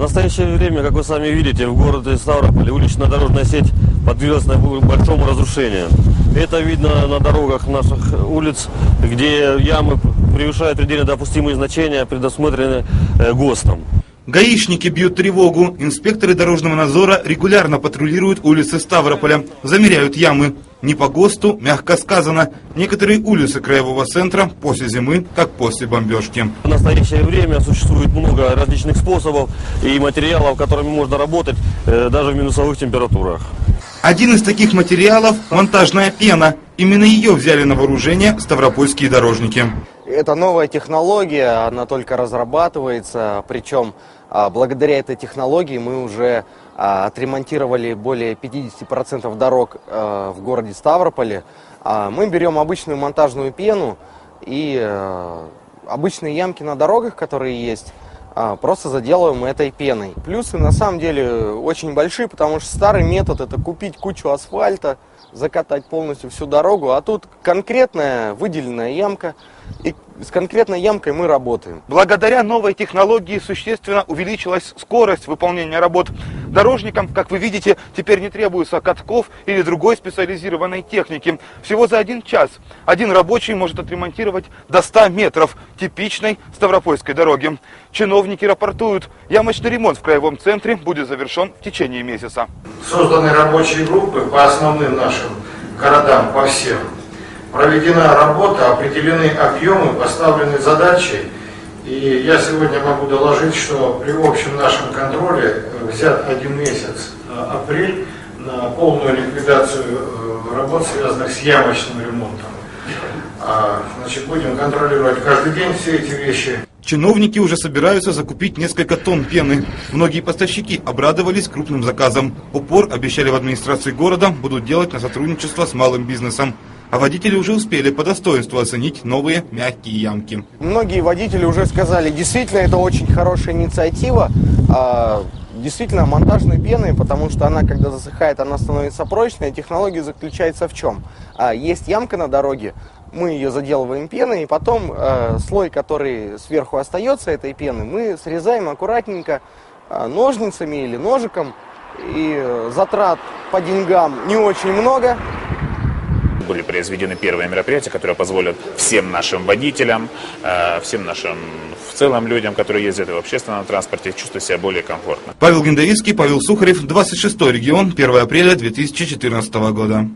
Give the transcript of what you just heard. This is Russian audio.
В настоящее время, как вы сами видите, в городе Ставрополе улично-дорожная сеть подверглась большому разрушению. Это видно на дорогах наших улиц, где ямы превышают предельно допустимые значения, предусмотренные ГОСТом. Гаишники бьют тревогу. Инспекторы дорожного надзора регулярно патрулируют улицы Ставрополя, замеряют ямы. Не по ГОСТу, мягко сказано. Некоторые улицы краевого центра после зимы, как после бомбежки. В настоящее время существует много различных способов и материалов, которыми можно работать даже в минусовых температурах. Один из таких материалов – монтажная пена. Именно ее взяли на вооружение ставропольские дорожники. Это новая технология, она только разрабатывается, причем благодаря этой технологии мы уже отремонтировали более 50% дорог в городе Ставрополе. Мы берем обычную монтажную пену и обычные ямки на дорогах, которые есть, просто заделываем этой пеной. Плюсы на самом деле очень большие, потому что старый метод — это купить кучу асфальта, закатать полностью всю дорогу, а тут конкретная выделенная ямка, и с конкретной ямкой мы работаем. Благодаря новой технологии существенно увеличилась скорость выполнения работ. Дорожникам, как вы видите, теперь не требуется катков или другой специализированной техники. Всего за 1 час один рабочий может отремонтировать до 100 метров типичной ставропольской дороги. Чиновники рапортуют, ямочный ремонт в краевом центре будет завершен в течение месяца. Созданы рабочие группы по основным нашим городам, по всем. Проведена работа, определены объемы, поставлены задачи. И я сегодня могу доложить, что при общем нашем контроле взят 1 месяц, апрель, на полную ликвидацию работ, связанных с ямочным ремонтом. Значит, будем контролировать каждый день все эти вещи. Чиновники уже собираются закупить несколько тонн пены. Многие поставщики обрадовались крупным заказам. Упор, обещали в администрации города, будут делать на сотрудничество с малым бизнесом. А водители уже успели по достоинству оценить новые мягкие ямки. Многие водители уже сказали, действительно, это очень хорошая инициатива, действительно, монтажной пены, потому что она, когда засыхает, она становится прочной. Технология заключается в чем? Есть ямка на дороге, мы ее заделываем пеной, и потом слой, который сверху остается этой пены, мы срезаем аккуратненько ножницами или ножиком, и затрат по деньгам не очень много. Были произведены первые мероприятия, которые позволят всем нашим водителям, всем нашим в целом людям, которые ездят в общественном транспорте, чувствовать себя более комфортно. Павел Гендавицкий, Павел Сухарев, 26-й регион, 1 апреля 2014 года.